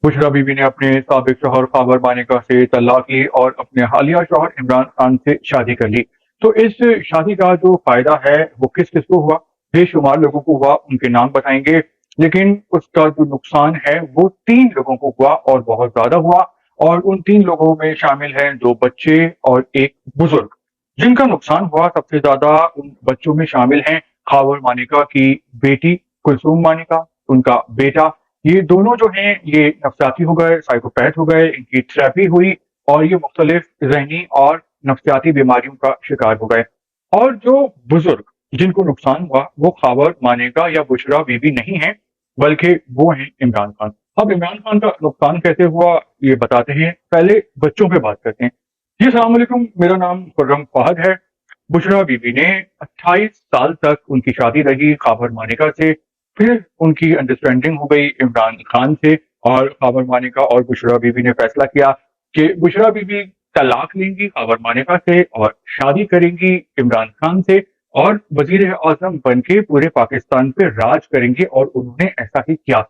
बुशरा बीवी ने अपने साबिक शौहर खाबर मानेका से तलाक ली और अपने हालिया शौहर इमरान खान से शादी कर ली। तो इस शादी का जो फायदा है वो किस किस को हुआ, बेशुमार लोगों को हुआ, उनके नाम बताएंगे। लेकिन उसका जो नुकसान है वो 3 लोगों को हुआ और बहुत ज्यादा हुआ। और उन 3 लोगों में शामिल हैं 2 बच्चे और एक बुजुर्ग। जिनका नुकसान हुआ सबसे ज्यादा उन बच्चों में शामिल हैं खाबर मानेका की बेटी कुलसूम मानेका, उनका बेटा। ये दोनों जो हैं ये नफसियाती हो गए, साइकोपैथ हो गए, इनकी थेरेपी हुई और ये मुख्तलिफ जहनी और नफसियाती बीमारियों का शिकार हो गए। और जो बुजुर्ग जिनको नुकसान हुआ वो खाबर मानेका या बुशरा बीबी नहीं है, बल्कि वो हैं इमरान खान। अब इमरान खान का नुकसान कैसे हुआ ये बताते हैं, पहले बच्चों पे बात करते हैं। जी अस्सलाम वालेकुम, मेरा नाम खुर्रम फहद है। बुशरा बीबी ने 28 साल तक उनकी शादी रही खाबर मानेका से। फिर उनकी अंडरस्टैंडिंग हो गई इमरान खान से और खाबर मानेका और बुशरा बीबी ने फैसला किया कि बुशरा बीबी तलाक लेंगी खाबर मानेका से और शादी करेंगी इमरान खान से और वजीर आजम बन के पूरे पाकिस्तान पे राज करेंगे, और उन्होंने ऐसा ही किया।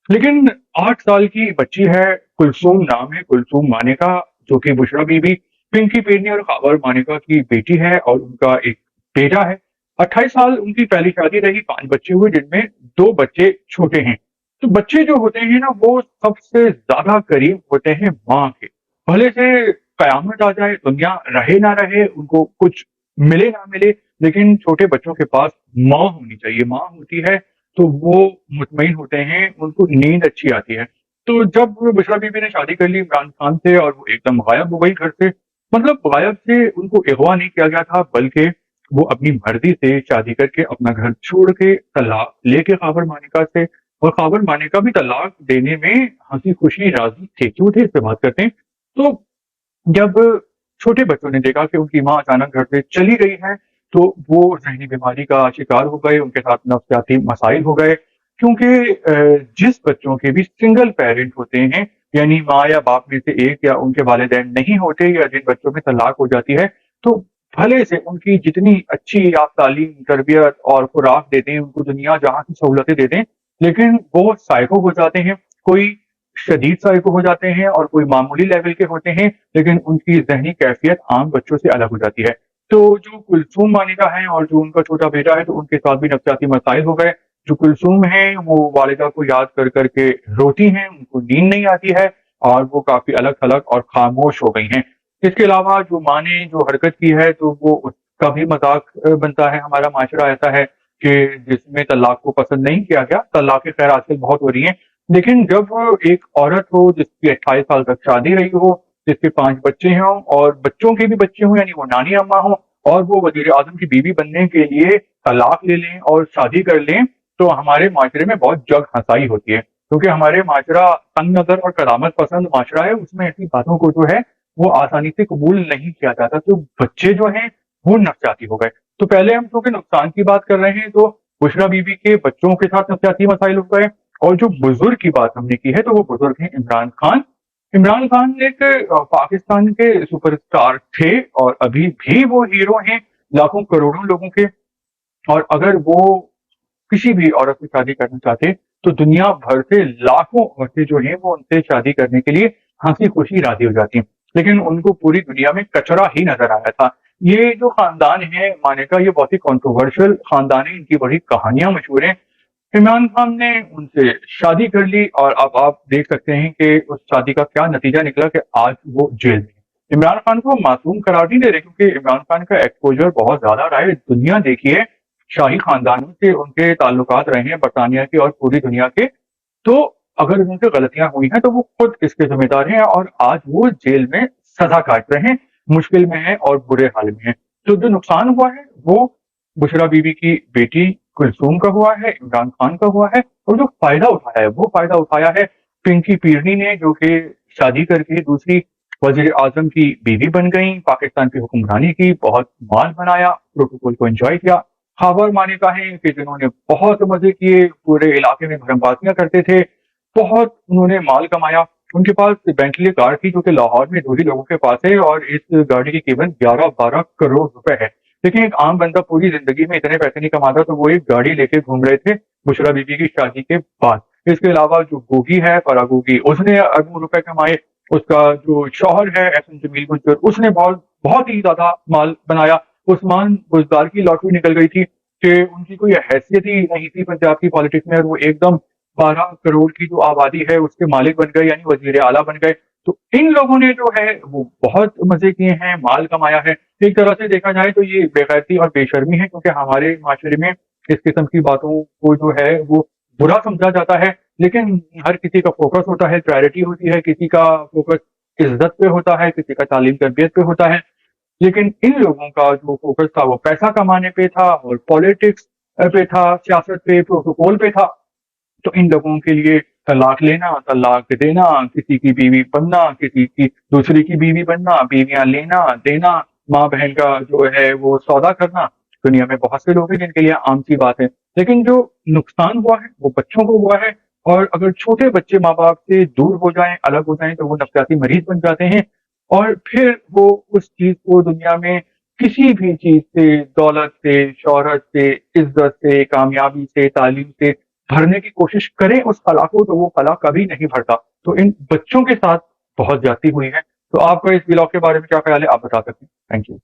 लेकिन 8 साल की बच्ची है, कुलसूम नाम है, कुलसूम मानेका, जो कि बुशरा बीबी, पिंकी पेरनी और खाबर मानेका की बेटी है और उनका एक बेटा है। 28 साल उनकी पहली शादी रही, 5 बच्चे हुए जिनमें 2 बच्चे छोटे हैं। तो बच्चे जो होते हैं ना वो सबसे ज्यादा करीब होते हैं माँ के। भले से कयामत आ जाए, दुनिया रहे ना रहे, उनको कुछ मिले ना मिले, लेकिन छोटे बच्चों के पास माँ होनी चाहिए। माँ होती है तो वो मुतमईन होते हैं, उनको नींद अच्छी आती है। तो जब बुशरा बीबी ने शादी कर ली इमरान खान से और वो एकदम गायब हो गई घर से, मतलब गायब से उनको अगवा नहीं किया गया था, बल्कि वो अपनी मर्जी से शादी करके अपना घर छोड़ के तलाक लेके खाबर मानेका से, और खाबर मानेका भी तलाक देने में हंसी खुशी राजी थे। क्यों थे, इस पे बात करते हैं। तो जब छोटे बच्चों ने देखा कि उनकी माँ अचानक घर से चली गई है, तो वो जहनी बीमारी का शिकार हो गए, उनके साथ नफ्सियाती मसाइल हो गए। क्योंकि जिस बच्चों के भी सिंगल पेरेंट होते हैं, यानी माँ या बाप में से एक या उनके वालिदैन नहीं होते, या जिन बच्चों में तलाक हो जाती है, तो भले से उनकी जितनी अच्छी आप तालीम, तरबियत और खुराक दे दें, उनको दुनिया जहां की सहूलतें दे दें, लेकिन वो साइको हो जाते हैं। कोई शदीद साइको हो जाते हैं और कोई मामूली लेवल के होते हैं, लेकिन उनकी जहनी कैफियत आम बच्चों से अलग हो जाती है। तो जो कुलसूम मानिका है और जो उनका छोटा बेटा है, तो उनके साथ भी नफ्सियाती मसाइल हो गए। जो कुलसूम है वो वालिदा को याद कर करके रोती हैं, उनको नींद नहीं आती है और वो काफी अलग थलग और खामोश हो गई हैं। इसके अलावा जो माँ ने जो हरकत की है, तो वो उसका भी मजाक बनता है। हमारा माशरा ऐसा है कि जिसमें तलाक को पसंद नहीं किया गया, तलाक खैर आजकल बहुत हो रही है, लेकिन जब एक औरत हो जिसकी 28 साल तक शादी रही हो, जिसके 5 बच्चे हों और बच्चों के भी बच्चे हों, यानी वो नानी अम्मा हो, और वो वजीर आजम की बीवी बनने के लिए तलाक ले लें और शादी कर लें, तो हमारे माशरे में बहुत जग हंसाई होती है। क्योंकि हमारे माशरा तंग नजर और करामत पसंद माशरा है, उसमें ऐसी बातों को जो है वो आसानी से कबूल नहीं किया जाता। तो बच्चे जो हैं वो नफसियाती हो गए। तो पहले हम क्योंकि नुकसान की बात कर रहे हैं, तो बुशरा बीबी के बच्चों के साथ नफसियाती मसाइल हो गए। और जो बुजुर्ग की बात हमने की है, तो वो बुजुर्ग हैं इमरान खान। इमरान खान एक पाकिस्तान के सुपरस्टार थे और अभी भी वो हीरो हैं लाखों करोड़ों लोगों के। और अगर वो किसी भी औरत से शादी करना चाहते, तो दुनिया भर से लाखों औरतें जो हैं वो उनसे शादी करने के लिए हंसी खुशी राजी हो जाती हैं। लेकिन उनको पूरी दुनिया में कचरा ही नजर आया था। ये जो खानदान है मानेका, ये बहुत ही कॉन्ट्रोवर्शियल खानदान है, इनकी बड़ी कहानियां मशहूर हैं। इमरान खान ने उनसे शादी कर ली और अब आप देख सकते हैं कि उस शादी का क्या नतीजा निकला कि आज वो जेल में है। इमरान खान को मासूम करार नहीं दे रहे, क्योंकि इमरान खान का एक्सपोजर बहुत ज्यादा रहा है। दुनिया देखिए, शाही खानदानों से उनके ताल्लुकात रहे हैं, बरतानिया के और पूरी दुनिया के। तो अगर उनसे गलतियां हुई हैं तो वो खुद इसके जिम्मेदार हैं, और आज वो जेल में सजा काट रहे हैं, मुश्किल में है और बुरे हाल में है। तो जो नुकसान हुआ है वो बुशरा बीबी की बेटी कुलसूम का हुआ है, इमरान खान का हुआ है। और जो फायदा उठाया है वो फायदा उठाया है पिंकी पीरनी ने, जो कि शादी करके दूसरी वजीर आजम की बीवी बन गई, पाकिस्तान की हुक्मरानी की, बहुत माल बनाया, प्रोटोकॉल को एंजॉय किया। खबर मानेका है कि जिन्होंने बहुत मजे किए, पूरे इलाके में भरमबाजियां करते थे, बहुत उन्होंने माल कमाया। उनके पास बेंटली कार थी जो कि लाहौर में 2 ही लोगों के पास है, और इस गाड़ी की कीमत 11-12 करोड़ रुपए है। लेकिन एक आम बंदा पूरी जिंदगी में इतने पैसे नहीं कमाता, तो वो एक गाड़ी लेके घूम रहे थे बुशरा बीबी की शादी के बाद। इसके अलावा जो गोगी है, फराह गोगी, उसने अरबों रुपए कमाए। उसका जो शौहर है एहसन जमील गुज्जर, उसने बहुत बहुत ही ज्यादा माल बनाया। उस्मान बुजदार की लॉटरी निकल गई थी कि उनकी कोई हैसियत ही नहीं थी पंजाब की पॉलिटिक्स में, और वो एकदम 12 करोड़ की जो आबादी है उसके मालिक बन गए, यानी वजीर आला बन गए। तो इन लोगों ने जो है वो बहुत मजे किए हैं, माल कमाया है। एक तरह से देखा जाए तो ये बेगैरती और बेशर्मी है, क्योंकि हमारे माशरे में इस किस्म की बातों को जो है वो बुरा समझा जाता है। लेकिन हर किसी का फोकस होता है, प्रायोरिटी होती है, किसी का फोकस इज्जत पे होता है, किसी का तालीम तरबियत पे होता है। लेकिन इन लोगों का जो फोकस था वो पैसा कमाने पे था और पॉलिटिक्स पे था, सियासत पे, प्रोटोकॉल पे था। तो इन लोगों के लिए तलाक लेना, तलाक देना, किसी की बीवी बनना, किसी की दूसरी की बीवी बनना, बीवियां लेना देना, माँ बहन का जो है वो सौदा करना, दुनिया में बहुत से लोग हैं जिनके लिए आम सी बात है। लेकिन जो नुकसान हुआ है वो बच्चों को हुआ है। और अगर छोटे बच्चे माँ बाप से दूर हो जाएं, अलग हो जाएं, तो वो नफसियाती मरीज बन जाते हैं। और फिर वो उस चीज को दुनिया में किसी भी चीज से, दौलत से, शोहरत से, इज्जत से, कामयाबी से, तालीम से भरने की कोशिश करें उस कला को, तो वो कला कभी नहीं भरता। तो इन बच्चों के साथ बहुत ज्यादती हुई है। तो आपका इस ब्लॉग के बारे में क्या ख्याल है, आप बता सकते हैं। Thank you.